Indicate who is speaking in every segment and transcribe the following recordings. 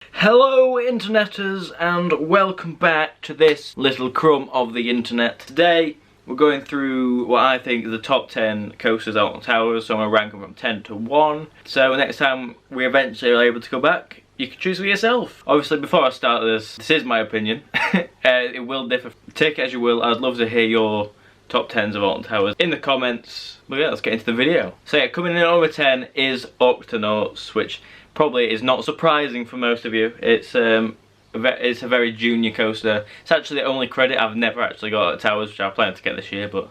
Speaker 1: Hello interneters and welcome back to this little crumb of the internet. Today we're going through what I think is the top 10 coasters at Alton Towers, so I'm going to rank them from 10 to 1. So next time we eventually are able to go back, you can choose for yourself. Obviously before I start this is my opinion. It will differ. Take it as you will. I'd love to hear your top 10s of Alton Towers in the comments. But yeah, let's get into the video. So yeah, coming in at number 10 is Octonauts, which probably is not surprising for most of you. It's a very junior coaster. It's actually the only credit I've never actually got at Towers, which I plan to get this year, but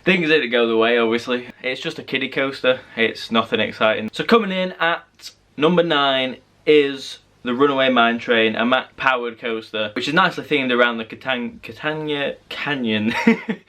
Speaker 1: things didn't go the way, obviously. It's just a kiddie coaster. It's nothing exciting. So coming in at number 9 is the Runaway Mine Train, a Mack-powered coaster, which is nicely themed around the Catania Canyon.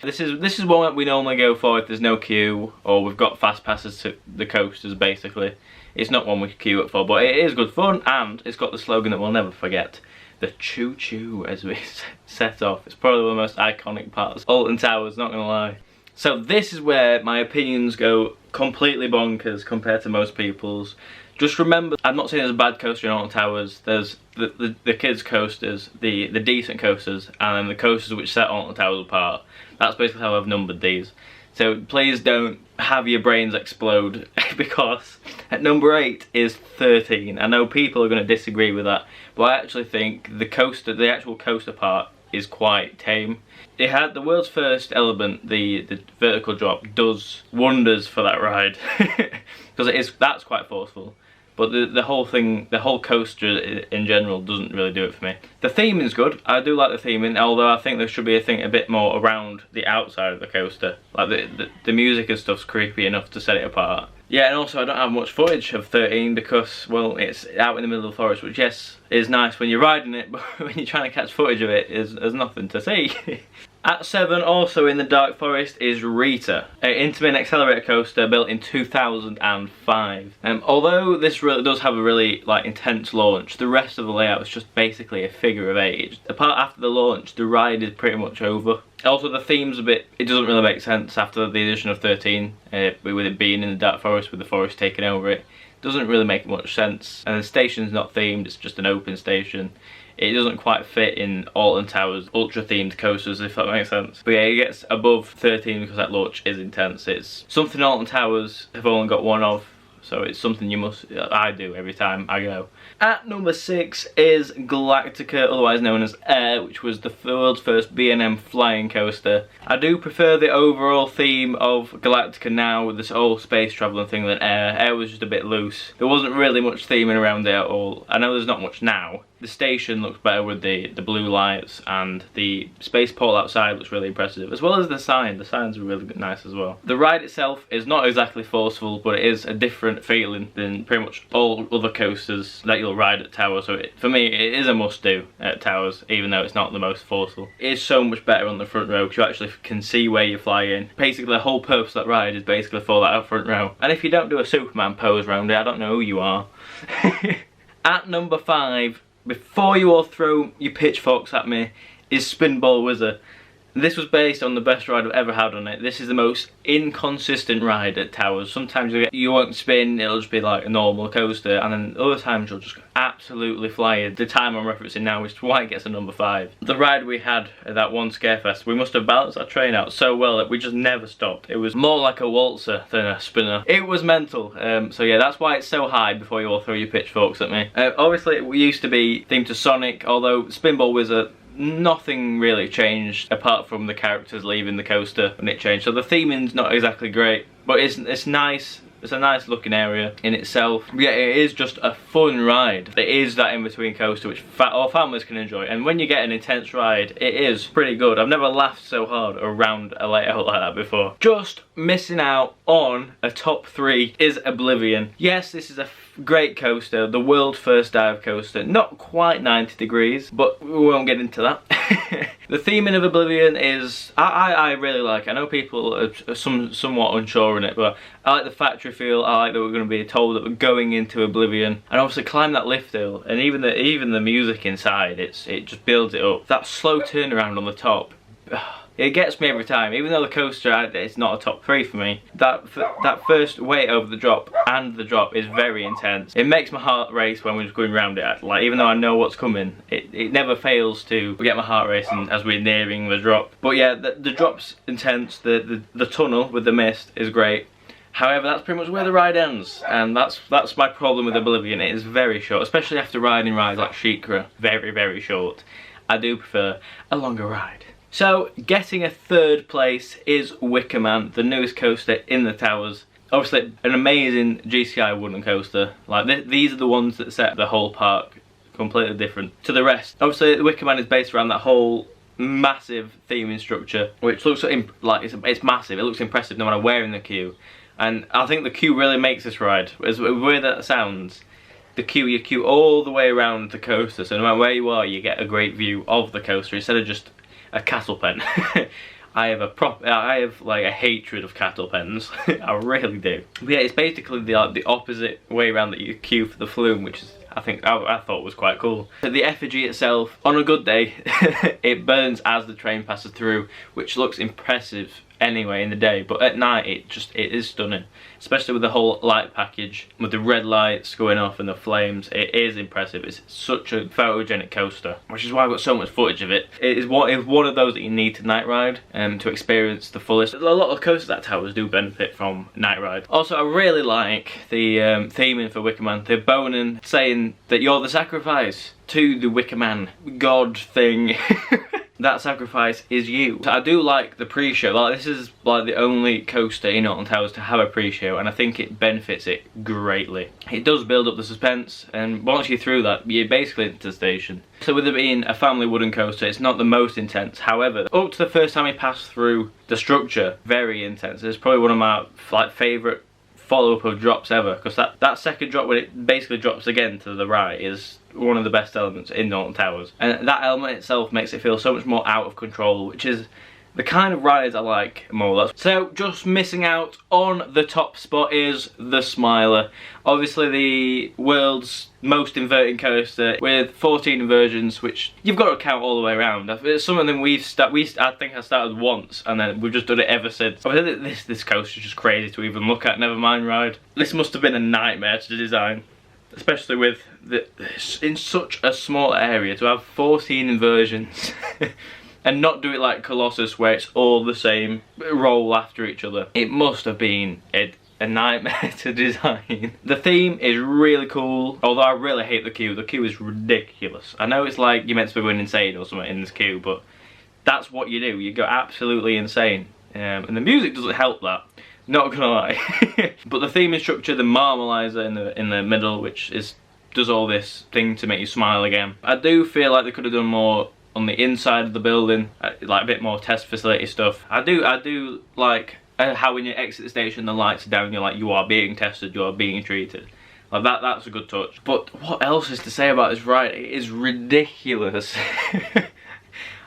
Speaker 1: This is one that we normally go for if there's no queue, or we've got fast passes to the coasters, basically. It's not one we could queue up for, but it is good fun, and it's got the slogan that we'll never forget. The choo-choo as we set off. It's probably one of the most iconic parts of Alton Towers, not gonna lie. So this is where my opinions go completely bonkers compared to most people's. Just remember, I'm not saying there's a bad coaster in Alton Towers. There's the kids coasters, the decent coasters, and then the coasters which set Alton Towers apart. That's basically how I've numbered these. So please don't have your brains explode, because at number 8 is 13. I know people are going to disagree with that, but I actually think the actual coaster part is quite tame. It had the world's first element, the vertical drop, does wonders for that ride, because that's quite forceful. But the whole thing, the whole coaster in general doesn't really do it for me. The theming is good. I do like the theming, although I think there should be a bit more around the outside of the coaster. Like the music and stuff's creepy enough to set it apart. Yeah, and also I don't have much footage of 13 because, well, it's out in the middle of the forest, which yes, is nice when you're riding it, but when you're trying to catch footage of it, there's nothing to see. At 7, also in the Dark Forest, is Rita, an Intamin accelerator coaster built in 2005. Although this really does have a really intense launch, the rest of the layout is just basically a figure of 8. The part after the launch, the ride is pretty much over. Also, the theme's it doesn't really make sense after the addition of 13, with it being in the Dark Forest, with the forest taking over it. Doesn't really make much sense, and the station's not themed, it's just an open station. It doesn't quite fit in Alton Towers ultra themed coasters, if that makes sense. But yeah, it gets above 13 because that launch is intense. It's something Alton Towers have only got one of, so it's something I do every time I go. At number 6 is Galactica, otherwise known as Air, which was the world's first B&M flying coaster. I do prefer the overall theme of Galactica now, with this whole space travel thing, than Air. Air was just a bit loose. There wasn't really much theming around it at all. I know there's not much now. The station looks better with the blue lights, and the spaceport outside looks really impressive, as well as the sign. The signs are really nice as well. The ride itself is not exactly forceful, but it is a different feeling than pretty much all other coasters that you'll ride at Towers. So for me, it is a must-do at Towers, even though it's not the most forceful. It is so much better on the front row, because you actually can see where you're flying. Basically, the whole purpose of that ride is basically for that front row. And if you don't do a Superman pose around it, I don't know who you are. At number 5, before you all throw your pitchforks at me, is Spinball Whizzer. This was based on the best ride I've ever had on it. This is the most inconsistent ride at Towers. Sometimes you won't spin, it'll just be like a normal coaster, and then other times you'll just absolutely fly it. The time I'm referencing now is why it gets a number 5. The ride we had at that one Scarefest, we must have balanced our train out so well that we just never stopped. It was more like a waltzer than a spinner. It was mental. So yeah, that's why it's so high before you all throw your pitchforks at me. Obviously it used to be themed to Sonic, although Spinball Whizzer, nothing really changed apart from the characters leaving the coaster when it changed. So the theming's not exactly great, but it's nice. It's a nice looking area in itself. But yeah, it is just a fun ride. It is that in-between coaster which all families can enjoy. And when you get an intense ride, it is pretty good. I've never laughed so hard around a layout like that before. Just missing out on a top 3 is Oblivion. Yes, this is a great coaster, the world's first dive coaster. Not quite 90 degrees, but we won't get into that. The theming of Oblivion is, I really like it. I know people are somewhat unsure on it, but I like the factory feel. I like that we're going to be told that we're going into Oblivion, and obviously climb that lift hill, and even the music inside, it just builds it up. That slow turnaround on the top, It gets me every time, even though the coaster, it's not a top 3 for me. That first wait over the drop and the drop is very intense. It makes my heart race when we're just going around it. Like, even though I know what's coming, it never fails to get my heart racing as we're nearing the drop. But yeah, the drop's intense. The tunnel with the mist is great. However, that's pretty much where the ride ends, and that's my problem with Oblivion. It is very short, especially after riding rides like Sheikra. Very, very short. I do prefer a longer ride. So, getting a 3rd place is Wickerman, the newest coaster in the towers. Obviously, an amazing GCI wooden coaster. Like, these are the ones that set the whole park completely different to the rest. Obviously, the Wickerman is based around that whole massive theming structure, which looks like it's massive. It looks impressive no matter where in the queue. And I think the queue really makes this ride. As weird that sounds, you queue all the way around the coaster, so no matter where you are, you get a great view of the coaster instead of just a cattle pen. I have like a hatred of cattle pens. I really do. But yeah, it's basically the opposite way around that you queue for the flume, which is I thought was quite cool. So the effigy itself, on a good day, it burns as the train passes through, which looks impressive anyway in the day, but at night it is stunning, especially with the whole light package, with the red lights going off and the flames. It is impressive. It's such a photogenic coaster, which is why I've got so much footage of it. It is one of those that you need to night ride to experience the fullest. A lot of coasters at towers do benefit from night ride. Also, I really like the theming for Wickerman. The boning saying that you're the sacrifice to the Wickerman god thing. That sacrifice is you. So I do like the pre-show. Like, this is like the only coaster in Alton Towers to have a pre-show, and I think it benefits it greatly. It does build up the suspense, and once you're through that, you're basically into the station. So with it being a family wooden coaster, it's not the most intense. However, up to the first time we pass through the structure, very intense. It's probably one of my favourite follow-up of drops ever, because that second drop, when it basically drops again to the right, is one of the best elements in Alton Towers, and that element itself makes it feel so much more out of control, which is the kind of rides I like more or less. So just missing out on the top spot is the Smiler. Obviously the world's most inverting coaster with 14 inversions, which you've got to count all the way around. It's something I think I started once and then we've just done it ever since. Obviously this coaster is just crazy to even look at, never mind ride. This must have been a nightmare to design, especially with in such a small area to have 14 inversions. And not do it like Colossus where it's all the same roll after each other. It must have been a nightmare to design. The theme is really cool, although I really hate the queue. The queue is ridiculous. I know it's like you're meant to be going insane or something in this queue, but that's what you do. You go absolutely insane. And the music doesn't help that, not gonna lie. But the theming structure, the Marmalizer in the middle, which does all this thing to make you smile again. I do feel like they could have done more on the inside of the building, like a bit more test facility stuff. I do like how when you exit the station the lights are down, you're like, you are being tested, you are being treated. Like that's a good touch. But what else is to say about this ride? It is ridiculous.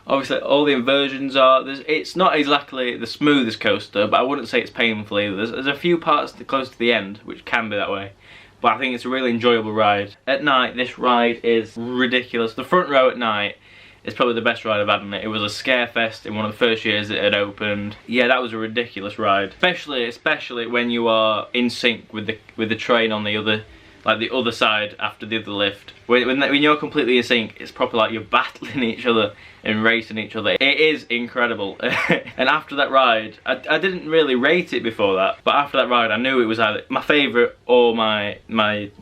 Speaker 1: Obviously all the inversions it's not exactly the smoothest coaster, but I wouldn't say it's painful either. There's a few parts close to the end which can be that way, but I think it's a really enjoyable ride. At night this ride is ridiculous. The front row at night, it's probably the best ride I've had on it. It was a scare fest in one of the first years it had opened. Yeah, that was a ridiculous ride. Especially when you are in sync with the train on the other side after the other lift. When you're completely in sync, it's proper like you're battling each other and racing each other. It is incredible. And after that ride, I didn't really rate it before that, but after that ride I knew it was either my favourite or my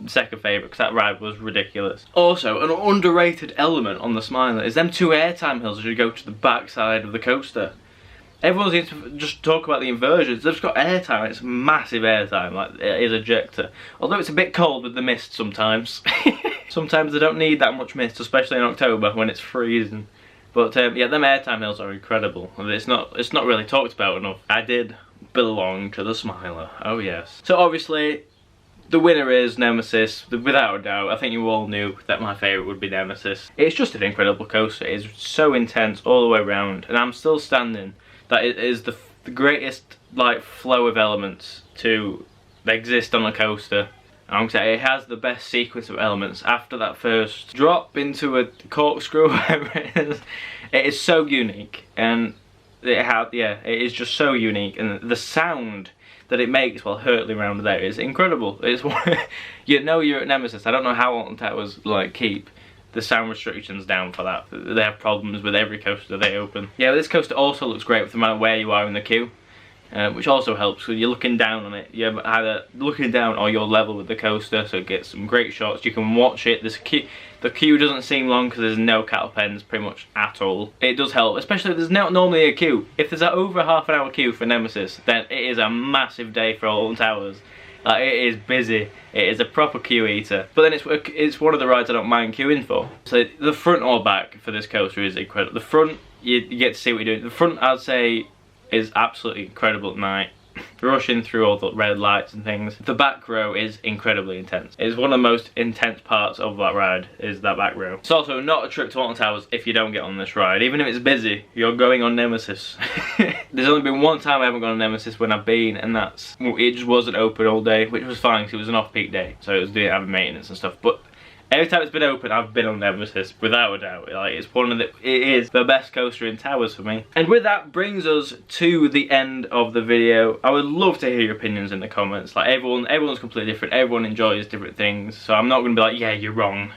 Speaker 1: second favourite, because that ride was ridiculous. Also, an underrated element on the Smiler is them 2 airtime hills as you go to the back side of the coaster. Everyone seems to just talk about the inversions. They've just got airtime. It's massive airtime, like it is ejector. Although it's a bit cold with the mist sometimes. Sometimes they don't need that much mist, especially in October when it's freezing. But yeah, them airtime hills are incredible. It's not really talked about enough. I did belong to the Smiler. Oh yes. So obviously, the winner is Nemesis, without a doubt. I think you all knew that my favourite would be Nemesis. It's just an incredible coaster. It's so intense all the way around, and I'm still standing that it is the greatest like flow of elements to exist on a coaster. I'm gonna say it has the best sequence of elements after that first drop into a corkscrew, whatever it is. It is so unique, and it is just so unique, and the sound that it makes while hurtling around there is incredible. It's you know you're at Nemesis. I don't know how Alton Towers like keep the sound restrictions down for that. They have problems with every coaster they open. Yeah, this coaster also looks great with no matter where you are in the queue. Which also helps, because you're looking down on it. You're either looking down or you're level with the coaster, so it gets some great shots. You can watch it. The queue doesn't seem long because there's no cattle pens pretty much at all. It does help, especially if there's not normally a queue. If there's over half an hour queue for Nemesis, then it is a massive day for Alton Towers. Like, it is busy. It is a proper queue eater. But then it's one of the rides I don't mind queuing for. So the front or back for this coaster is incredible. The front, you get to see what you're doing. The front, I'd say, is absolutely incredible at night, rushing through all the red lights and things. The back row is incredibly intense. It's one of the most intense parts of that ride, is that back row. It's also not a trip to Alton Towers if you don't get on this ride. Even if it's busy, you're going on Nemesis. There's only been one time I haven't gone on Nemesis when I've been, and it just wasn't open all day, which was fine because it was an off-peak day, so it was doing having maintenance and stuff. But every time it's been open, I've been on Nemesis, without a doubt. Like, it is the best coaster in Towers for me. And with that brings us to the end of the video. I would love to hear your opinions in the comments. Like, everyone's completely different. Everyone enjoys different things. So I'm not going to be like, yeah, you're wrong.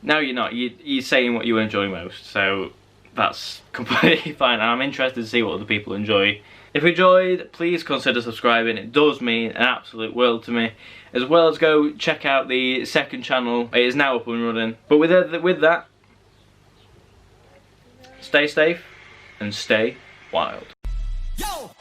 Speaker 1: No, you're not. You're saying what you enjoy most. So that's completely fine. And I'm interested to see what other people enjoy. If you enjoyed, please consider subscribing. It does mean an absolute world to me. As well as go check out the second channel. It is now up and running. But with that, stay safe and stay wild. Yo!